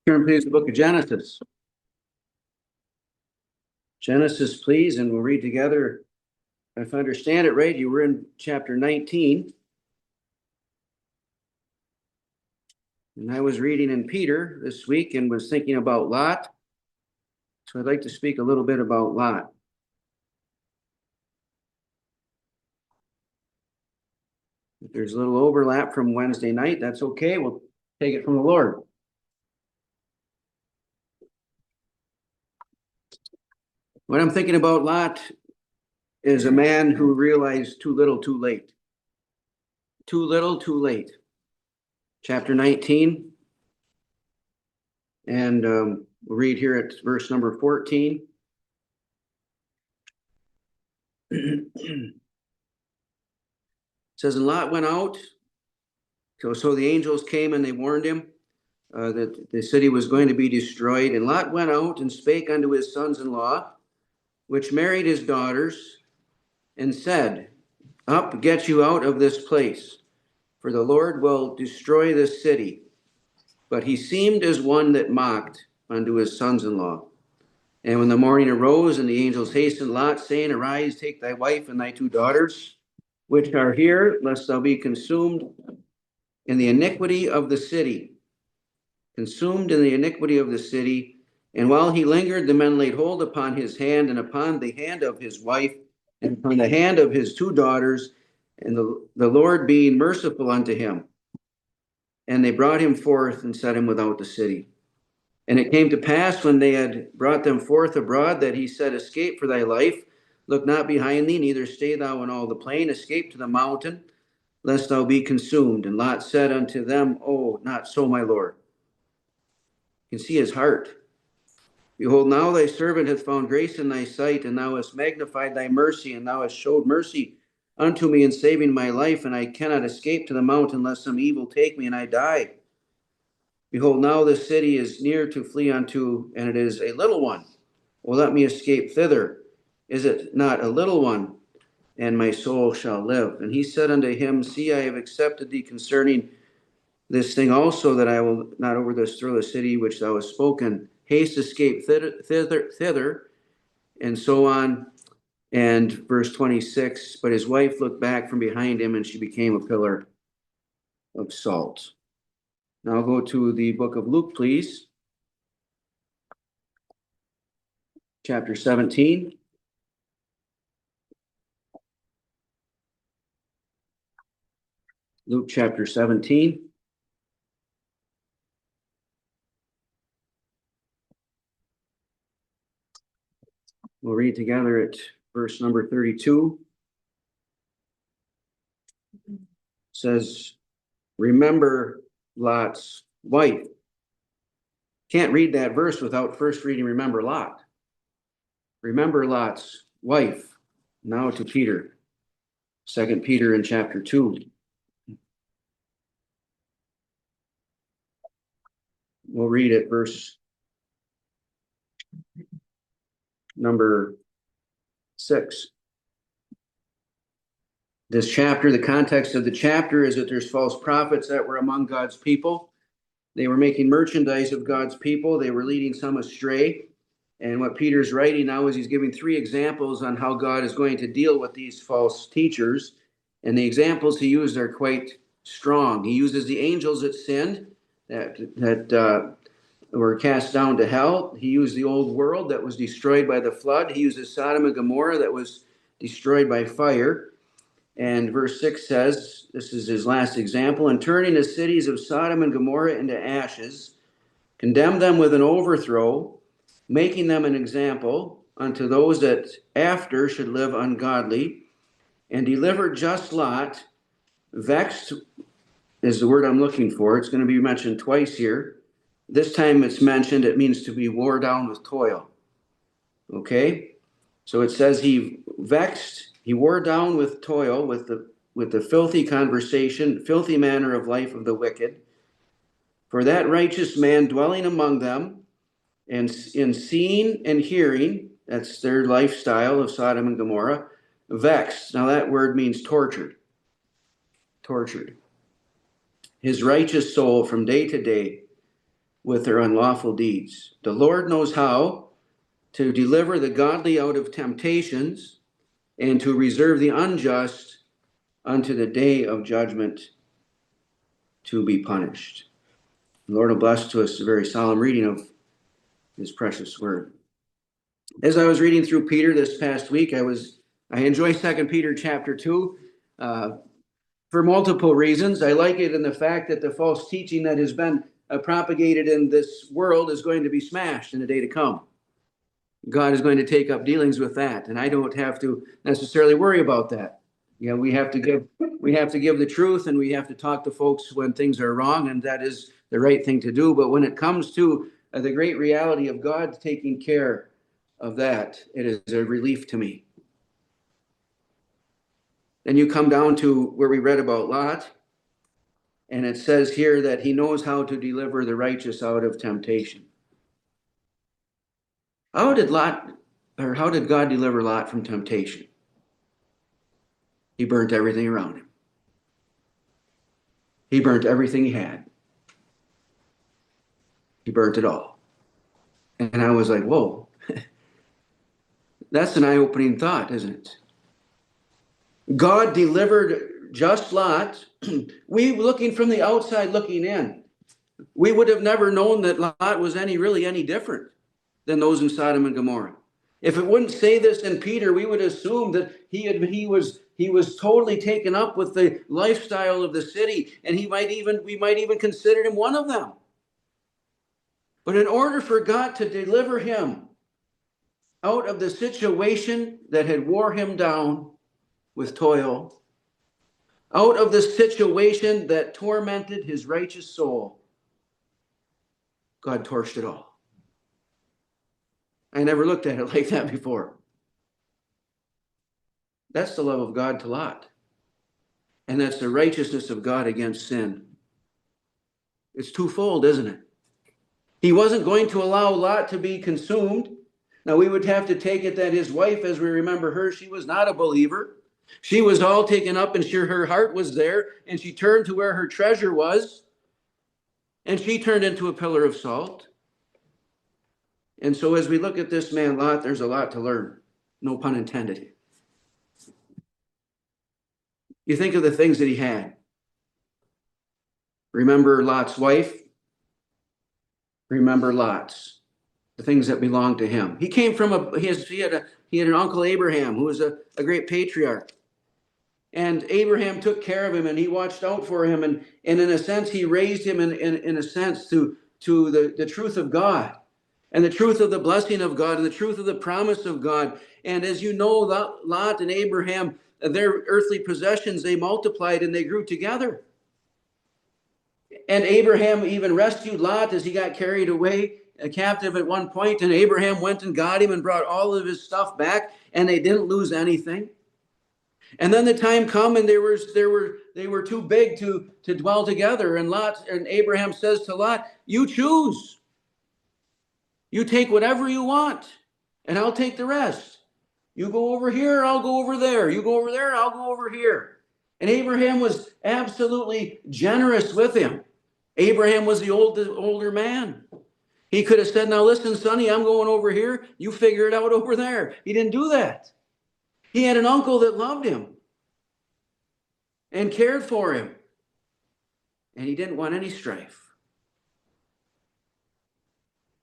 Turn please to the book of Genesis. Genesis, please, and we'll read together. If I understand it right, you were in chapter 19. And I was reading in Peter this week and was thinking about Lot. So I'd like to speak a little bit about Lot. If there's a little overlap from Wednesday night, that's okay. We'll take it from the Lord. What I'm thinking about Lot is a man who realized too little, too late. Too little, too late. Chapter 19. And we'll read here at verse number 14. It says, and Lot went out. So the angels came and they warned him that the city was going to be destroyed. And Lot went out and spake unto his sons-in-law, which married his daughters, and said, up, get you out of this place, for the Lord will destroy this city. But he seemed as one that mocked unto his sons-in-law. And when the morning arose, and the angels hastened Lot, saying, arise, take thy wife and thy two daughters, which are here, lest thou be consumed in the iniquity of the city. Consumed in the iniquity of the city. And while he lingered, the men laid hold upon his hand, and upon the hand of his wife, and upon the hand of his two daughters, and the Lord being merciful unto him. And they brought him forth and set him without the city. And it came to pass, when they had brought them forth abroad, that he said, escape for thy life, look not behind thee, neither stay thou in all the plain, escape to the mountain, lest thou be consumed. And Lot said unto them, oh, not so, my Lord. You can see his heart. Behold, now thy servant hath found grace in thy sight, and thou hast magnified thy mercy, and thou hast showed mercy unto me in saving my life, and I cannot escape to the mountain, lest some evil take me and I die. Behold, now this city is near to flee unto, and it is a little one. Well, let me escape thither. Is it not a little one? And my soul shall live. And he said unto him, see, I have accepted thee concerning this thing also, that I will not overthrow the city which thou hast spoken. Haste, escape thither, and so on. And verse 26, but his wife looked back from behind him, and she became a pillar of salt. Now I'll go to the book of Luke, please. Chapter 17. Luke chapter 17. We'll read together at verse number 32. It says, remember Lot's wife. Can't read that verse without first reading remember Lot. Remember Lot's wife. Now to Peter. 2 Peter in chapter 2. We'll read it verse number 6. This chapter, the context of the chapter is that there's false prophets that were among God's people. They were making merchandise of God's people. They were leading some astray. And what Peter's writing now is he's giving 3 examples on how God is going to deal with these false teachers. And the examples he used are quite strong. He uses the angels that sinned, that were cast down to hell. He used the old world that was destroyed by the flood. He uses Sodom and Gomorrah that was destroyed by fire. And verse 6 says, this is his last example, and turning the cities of Sodom and Gomorrah into ashes, condemn them with an overthrow, making them an example unto those that after should live ungodly, and deliver just Lot, vexed is the word I'm looking for. It's going to be mentioned twice here. This time it's mentioned, it means to be wore down with toil. Okay? So it says he vexed, he wore down with toil, with the filthy conversation, filthy manner of life of the wicked. For that righteous man dwelling among them, and in seeing and hearing, that's their lifestyle of Sodom and Gomorrah, vexed. Now that word means tortured. Tortured. His righteous soul from day to day, with their unlawful deeds. The Lord knows how to deliver the godly out of temptations and to reserve the unjust unto the day of judgment to be punished. The Lord will bless to us a very solemn reading of his precious word. As I was reading through Peter this past week, I enjoy 2 Peter chapter 2 for multiple reasons. I like it in the fact that the false teaching that has been propagated in this world is going to be smashed in the day to come. God is going to take up dealings with that, and I don't have to necessarily worry about that. We have to give the truth, and we have to talk to folks when things are wrong, and that is the right thing to do. But when it comes to the great reality of God taking care of that, it is a relief to me. Then you come down to where we read about Lot, and it says here that he knows how to deliver the righteous out of temptation. How did God deliver Lot from temptation? He burnt everything around him. He burnt everything he had. He burnt it all. And I was like, whoa, that's an eye-opening thought, isn't it? God delivered just Lot. We, looking from the outside looking in, we would have never known that Lot was really any different than those in Sodom and Gomorrah. If it wouldn't say this in Peter, we would assume that he was totally taken up with the lifestyle of the city, and we might even consider him one of them. But in order for God to deliver him out of the situation that had wore him down with toil, out of the situation that tormented his righteous soul, God torched it all. I never looked at it like that before. That's the love of God to Lot. And that's the righteousness of God against sin. It's twofold, isn't it? He wasn't going to allow Lot to be consumed. Now, we would have to take it that his wife, as we remember her, she was not a believer. She was all taken up, and her heart was there, and she turned to where her treasure was, and she turned into a pillar of salt. And so as we look at this man, Lot, there's a lot to learn. No pun intended. You think of the things that he had. Remember Lot's wife? Remember Lot's, the things that belonged to him. He came from he had an uncle Abraham who was a great patriarch. And Abraham took care of him, and he watched out for him. And in a sense, he raised him in a sense to the truth of God, and the truth of the blessing of God, and the truth of the promise of God. And as you know, Lot and Abraham, their earthly possessions, they multiplied and they grew together. And Abraham even rescued Lot as he got carried away captive at one point. And Abraham went and got him and brought all of his stuff back, and they didn't lose anything. And then the time come, and they were too big to dwell together. And Abraham says to Lot, "You choose. You take whatever you want, and I'll take the rest. You go over here, I'll go over there. You go over there, I'll go over here." And Abraham was absolutely generous with him. Abraham was the older man. He could have said, "Now listen, sonny, I'm going over here. You figure it out over there." He didn't do that. He had an uncle that loved him and cared for him. And he didn't want any strife.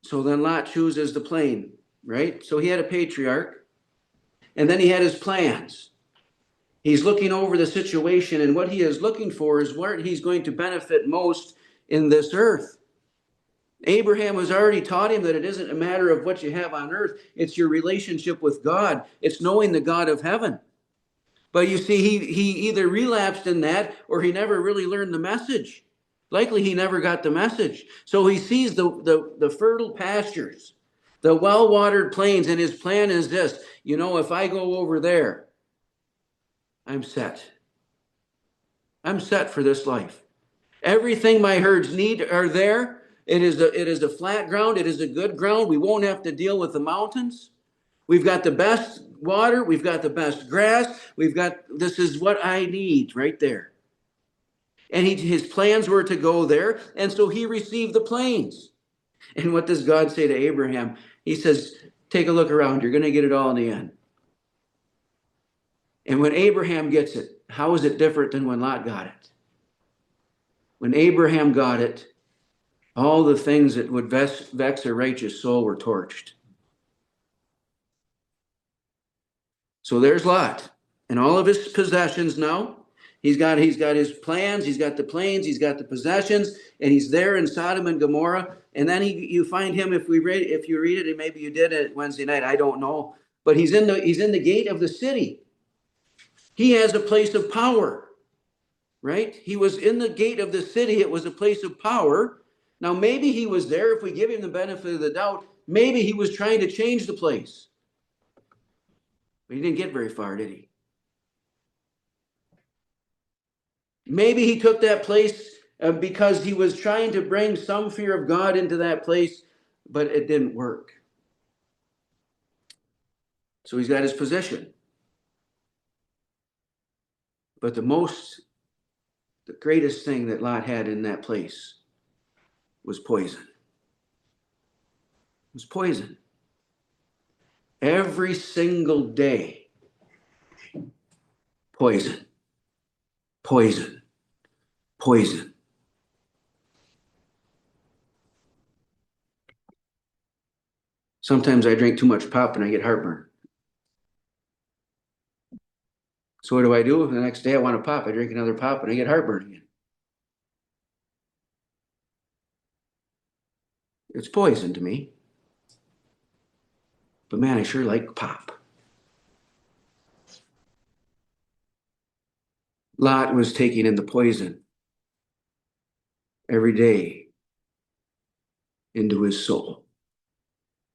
So then Lot chooses the plain, right? So he had a patriarch. And then he had his plans. He's looking over the situation, and what he is looking for is where he's going to benefit most in this earth. Abraham has already taught him that it isn't a matter of what you have on earth. It's your relationship with God. It's knowing the God of heaven. But you see, he either relapsed in that, or he never really learned the message. Likely he never got the message. So he sees the fertile pastures, the well-watered plains, and his plan is this: if I go over there, I'm set. I'm set for this life. Everything my herds need are there. It is a flat ground. It is a good ground. We won't have to deal with the mountains. We've got the best water. We've got the best grass. This is what I need right there. And his plans were to go there. And so he received the plains. And what does God say to Abraham? He says, take a look around. You're going to get it all in the end. And when Abraham gets it, how is it different than when Lot got it? When Abraham got it, all the things that would vex a righteous soul were torched. So there's Lot and all of his possessions now. He's got his plans, he's got the planes, he's got the possessions, and he's there in Sodom and Gomorrah. And then you find him, if you read it, and maybe you did it Wednesday night, I don't know. But he's in the gate of the city. He has a place of power, right? He was in the gate of the city. It was a place of power. Now maybe he was there, if we give him the benefit of the doubt, maybe he was trying to change the place. But he didn't get very far, did he? Maybe he took that place because he was trying to bring some fear of God into that place, but it didn't work. So he's got his position. But the greatest thing that Lot had in that place was poison. It was poison. Every single day, poison, poison, poison. Sometimes I drink too much pop and I get heartburn. So what do? The next day I want a pop. I drink another pop and I get heartburn again. It's poison to me. But man, I sure like pop. Lot was taking in the poison every day into his soul.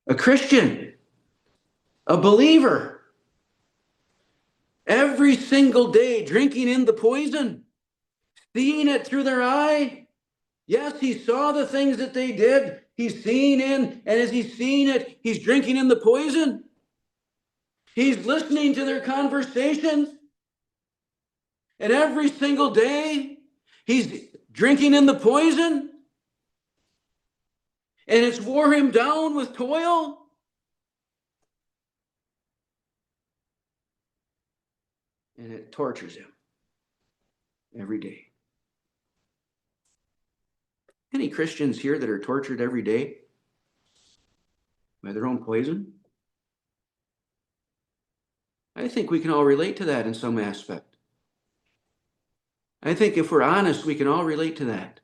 A Christian, a believer, every single day drinking in the poison, seeing it through their eye. Yes, he saw the things that they did. He's seeing in, and as he's seeing it, he's drinking in the poison. He's listening to their conversations. And every single day, he's drinking in the poison. And it's wore him down with toil. And it tortures him every day. Any Christians here that are tortured every day by their own poison? I think we can all relate to that in some aspect. I think if we're honest, we can all relate to that.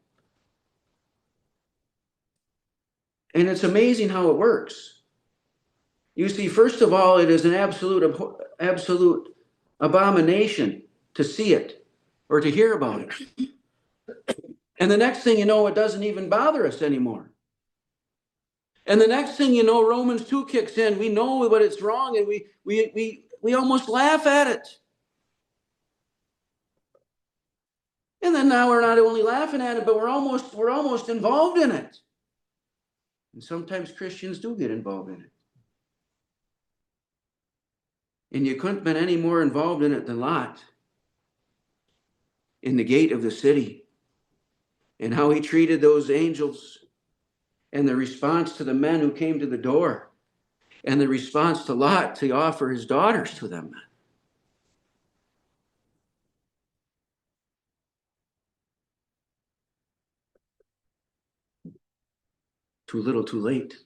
And it's amazing how it works. You see, first of all, it is an absolute abomination to see it or to hear about it. And the next thing you know, it doesn't even bother us anymore. And the next thing you know, Romans 2 kicks in. We know what it's wrong, and we almost laugh at it. And then now we're not only laughing at it, but we're almost involved in it. And sometimes Christians do get involved in it. And you couldn't have been any more involved in it than Lot in the gate of the city, and how he treated those angels, and the response to the men who came to the door, and the response to Lot to offer his daughters to them. Too little, too late.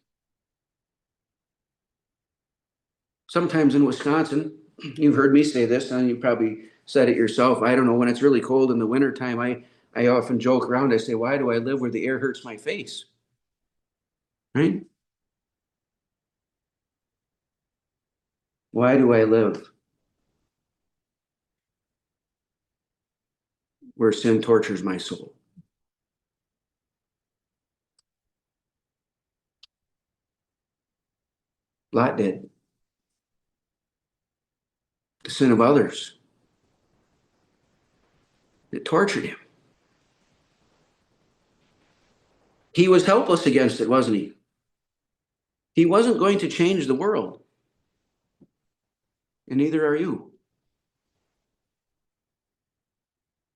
Sometimes in Wisconsin, you've heard me say this, and you probably said it yourself. I don't know, when it's really cold in the wintertime, I often joke around. I say, why do I live where the air hurts my face? Right? Why do I live where sin tortures my soul? Lot did. The sin of others. It tortured him. He was helpless against it, wasn't he? He wasn't going to change the world. And neither are you.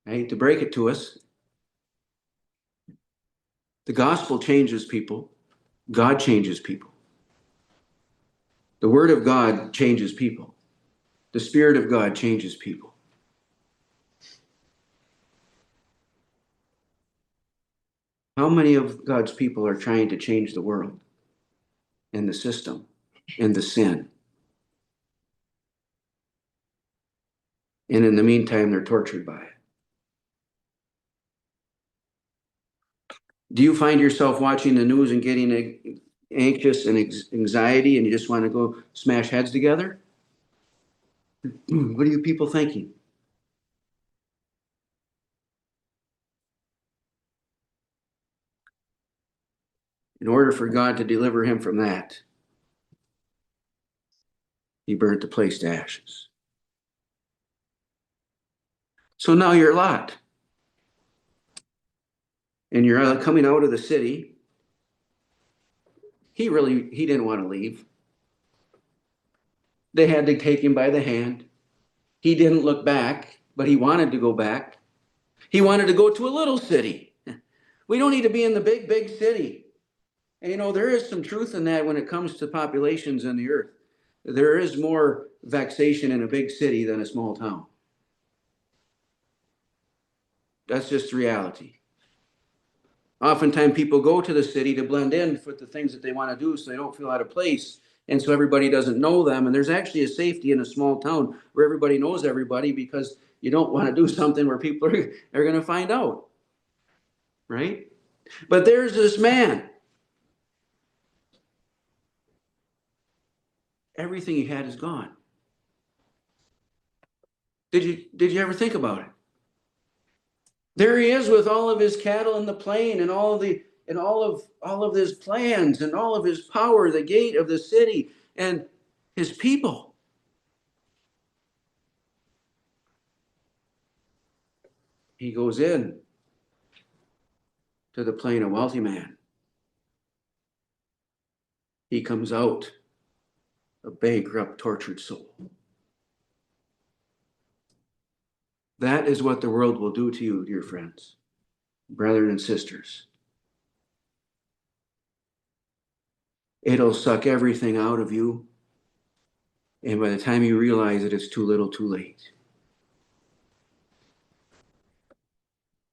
I hate to break it to us. The gospel changes people. God changes people. The Word of God changes people. The Spirit of God changes people. How many of God's people are trying to change the world and the system and the sin? And in the meantime, they're tortured by it. Do you find yourself watching the news and getting anxious and anxiety and you just want to go smash heads together? What are you people thinking? In order for God to deliver him from that, he burnt the place to ashes. So now you're Lot. And you're coming out of the city. He didn't want to leave. They had to take him by the hand. He didn't look back, but he wanted to go back. He wanted to go to a little city. We don't need to be in the big, big city. And there is some truth in that when it comes to populations in the earth. There is more vexation in a big city than a small town. That's just reality. Oftentimes people go to the city to blend in with the things that they want to do so they don't feel out of place. And so everybody doesn't know them. And there's actually a safety in a small town where everybody knows everybody because you don't want to do something where people are going to find out. Right? But there's this man. Everything he had is gone. Did you ever think about it? There he is with all of his cattle in the plain and all of his plans and all of his power, the gate of the city and his people. He goes in to the plain a wealthy man. He comes out a bankrupt, tortured soul. That is what the world will do to you, dear friends, brethren and sisters. It'll suck everything out of you. And by the time you realize it, it's too little, too late.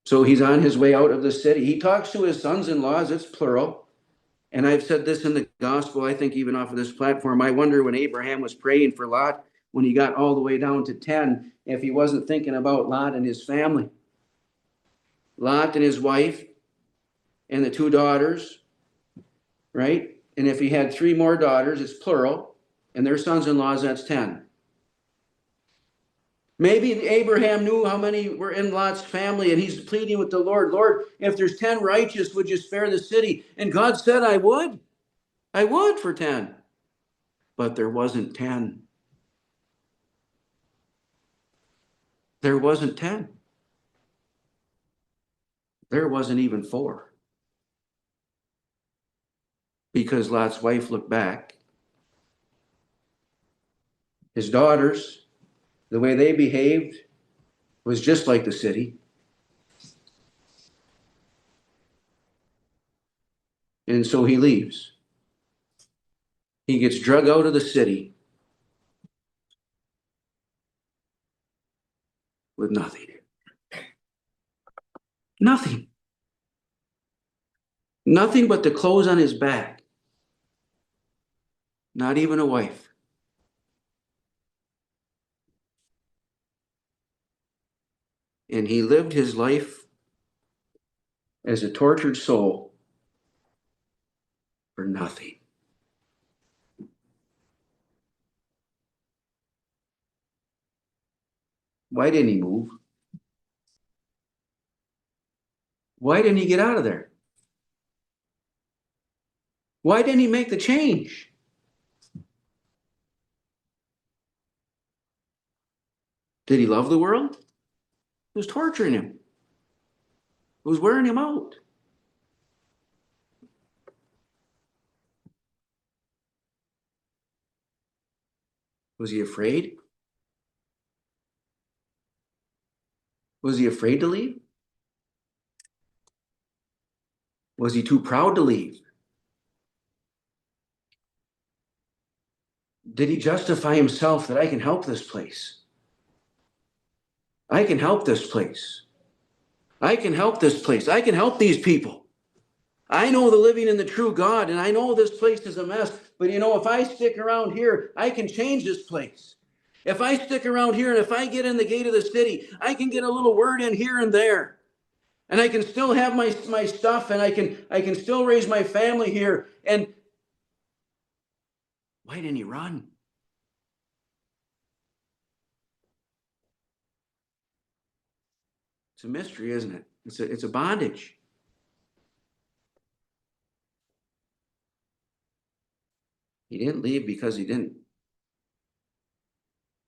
So he's on his way out of the city. He talks to his sons-in-laws, it's plural. And I've said this in the gospel, I think even off of this platform. I wonder when Abraham was praying for Lot, when he got all the way down to 10, if he wasn't thinking about Lot and his family. Lot and his wife and the 2 daughters, right? And if he had 3 more daughters, it's plural, and their sons-in-laws, that's 10. Maybe Abraham knew how many were in Lot's family, and he's pleading with the Lord, Lord, if there's 10 righteous, would you spare the city? And God said, I would. I would for 10. But there wasn't 10. There wasn't 10. There wasn't even 4. Because Lot's wife looked back. His daughters, the way they behaved was just like the city. And so he leaves. He gets drug out of the city with nothing. Nothing. Nothing but the clothes on his back. Not even a wife. And he lived his life as a tortured soul for nothing. Why didn't he move? Why didn't he get out of there? Why didn't he make the change? Did he love the world? It was torturing him. It was wearing him out. Was he afraid? Was he afraid to leave? Was he too proud to leave? did he justify himself that I can help this place? I can help this place. I can help this place. I can help these people. I know the living and the true God, and I know this place is a mess. But if I stick around here, I can change this place. If I stick around here and if I get in the gate of the city, I can get a little word in here and there. And I can still have my stuff, and I can still raise my family here. And why didn't he run? It's a mystery, isn't it? It's a bondage. He didn't leave because he didn't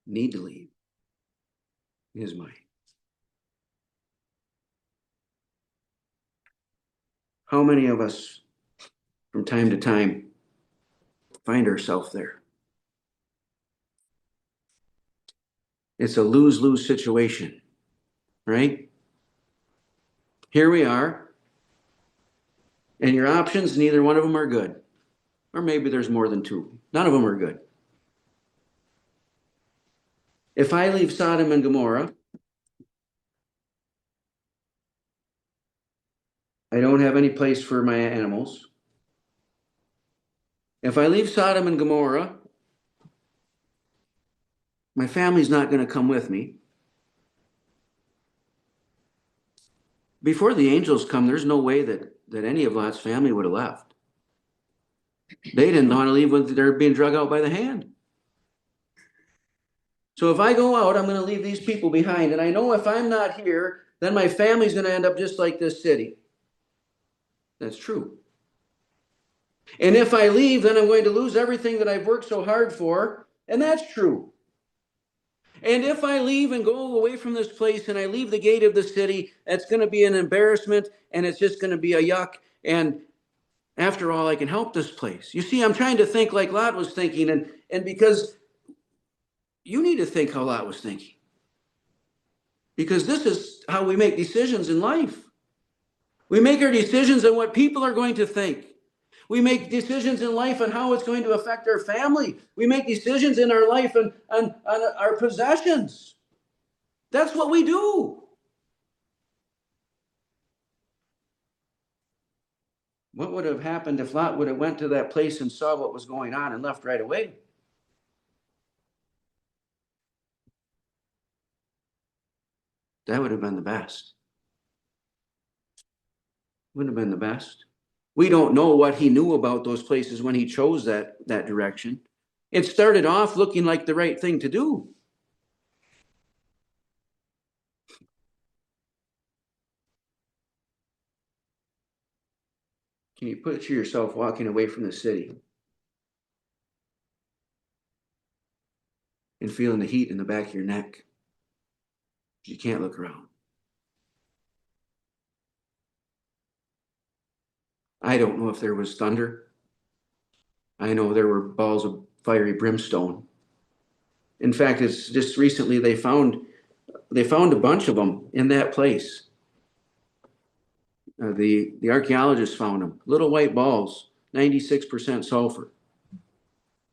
need to leave in his mind. How many of us from time to time find ourselves there? It's a lose-lose situation, right? Here we are, and your options, neither one of them are good. Or maybe there's more than two. None of them are good. If I leave Sodom and Gomorrah, I don't have any place for my animals. If I leave Sodom and Gomorrah, my family's not going to come with me. Before the angels come, there's no way that any of Lot's family would have left. They didn't want to leave when they're being drug out by the hand. So if I go out, I'm going to leave these people behind. And I know if I'm not here, then my family's going to end up just like this city. That's true. And if I leave, then I'm going to lose everything that I've worked so hard for. And that's true. And if I leave and go away from this place and I leave the gate of the city, it's going to be an embarrassment and it's just going to be a yuck. And after all, I can help this place. You see, I'm trying to think like Lot was thinking. And because you need to think how Lot was thinking. Because this is how we make decisions in life. We make our decisions on what people are going to think. We make decisions in life on how it's going to affect our family. We make decisions in our life on our possessions. That's what we do. What would have happened if Lot would have went to that place and saw what was going on and left right away? That would have been the best. Would have been the best. We don't know what he knew about those places when he chose that direction. It started off looking like the right thing to do. Can you picture yourself walking away from the city and feeling the heat in the back of your neck? You can't look around. I don't know if there was thunder. I know there were balls of fiery brimstone. In fact, it's just recently they found a bunch of them in that place. The archaeologists found them, little white balls, 96% sulfur,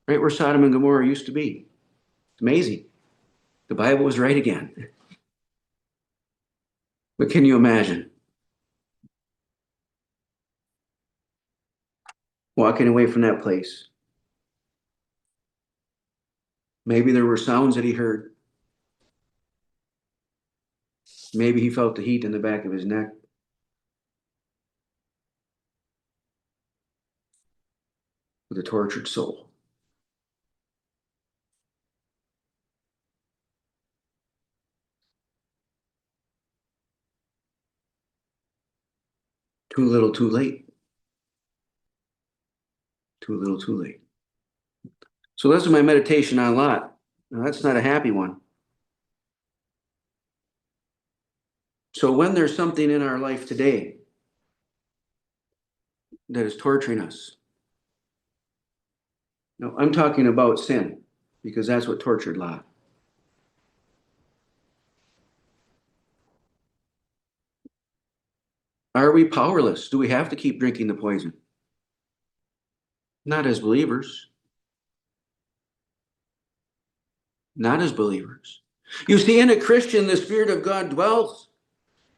right where Sodom and Gomorrah used to be. It's amazing. The Bible was right again. But can you imagine walking away from that place? Maybe there were sounds that he heard. Maybe he felt the heat in the back of his neck. With a tortured soul. Too little, too late. Too little, too late. So this is my meditation on Lot. Now, that's not a happy one. So when there's something in our life today that is torturing us, no, I'm talking about sin, because that's what tortured Lot. Are we powerless? Do we have to keep drinking the poison? Not as believers. not as believers. You see, in a Christian, the Spirit of God dwells,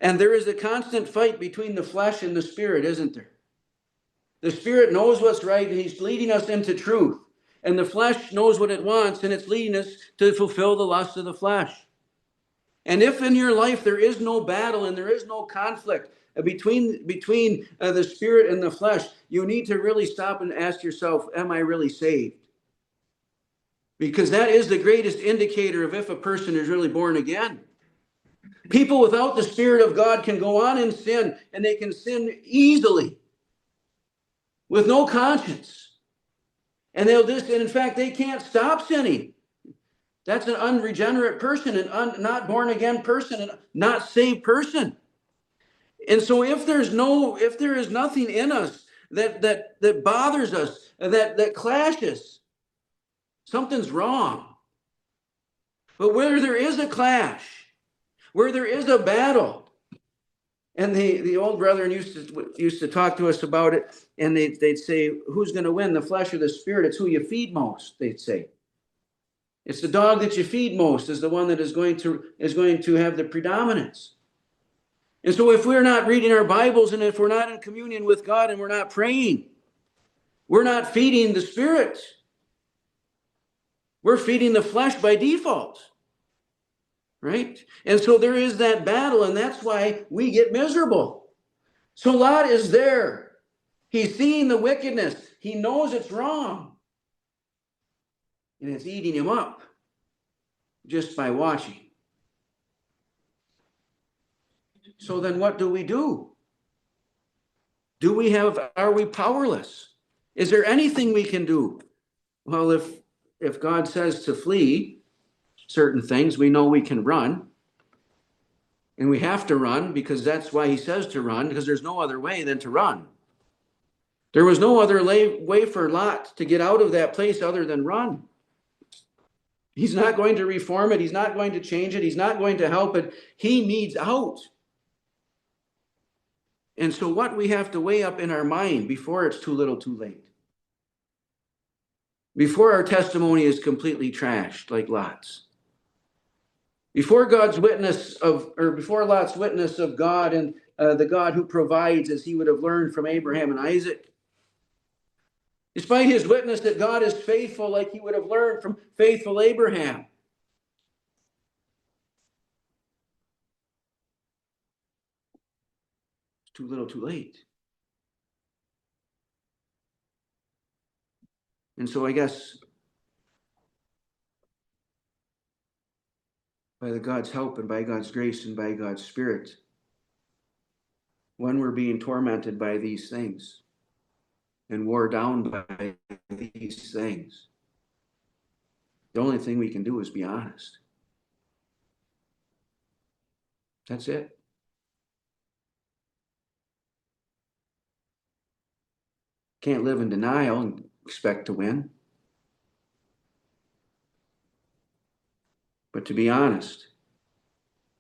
and there is a constant fight between the flesh and the Spirit, isn't there? The Spirit knows what's right, and He's leading us into truth. And the flesh knows what it wants, and it's leading us to fulfill the lust of the flesh. And if in your life there is no battle and there is no conflict between the Spirit and the flesh, you need to really stop and ask yourself, am I really saved? Because that is the greatest indicator of if a person is really born again. People without the Spirit of God can go on in sin, and they can sin easily with no conscience. And and in fact, they can't stop sinning. That's an unregenerate person, an not born again person, and not saved person. And so if there is nothing in us that bothers us, that clashes, something's wrong. But where there is a clash, where there is a battle, and the old brethren used to talk to us about it, and they'd say, who's going to win, the flesh or the Spirit? It's who you feed most, they'd say. It's the dog that you feed most is the one that is going to have the predominance. And so if we're not reading our Bibles, and if we're not in communion with God, and we're not praying, we're not feeding the Spirit. We're feeding the flesh by default. Right? And so there is that battle, and that's why we get miserable. So Lot is there. He's seeing the wickedness. He knows it's wrong. And it's eating him up just by watching. So then what do we do? Are we powerless? Is there anything we can do? Well, if God says to flee certain things, we know we can run. And we have to run because that's why He says to run, because there's no other way than to run. There was no other way for Lot to get out of that place other than run. He's not going to reform it. He's not going to change it. He's not going to help it. He needs out. And so what we have to weigh up in our mind before it's too little too late. Before our testimony is completely trashed like Lot's. Before Lot's witness of God and the God who provides, as he would have learned from Abraham and Isaac. Despite his witness that God is faithful, like he would have learned from faithful Abraham. It's too little too late. And so I guess by God's help and by God's grace and by God's Spirit, when we're being tormented by these things and wore down by these things, the only thing we can do is be honest. That's it. Can't live in denial and expect to win. But to be honest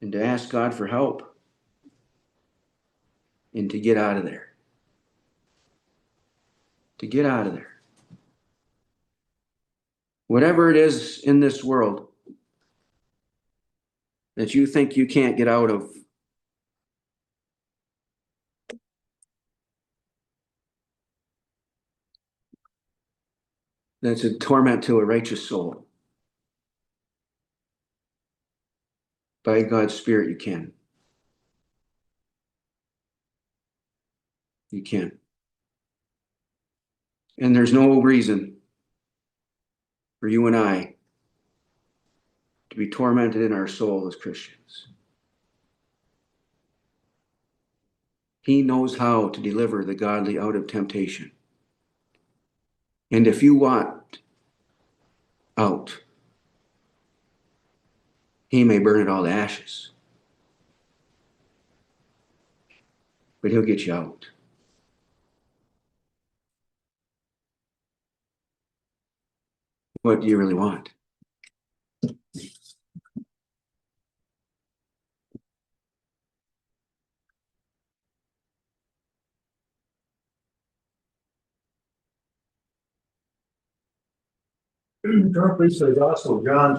and to ask God for help and to get out of there. To get out of there. Whatever it is in this world that you think you can't get out of, that's a torment to a righteous soul. By God's Spirit, you can. You can. And there's no reason for you and I to be tormented in our soul as Christians. He knows how to deliver the godly out of temptation. And if you want out, He may burn it all to ashes. But He'll get you out. What do you really want? Turn please to the Gospel of John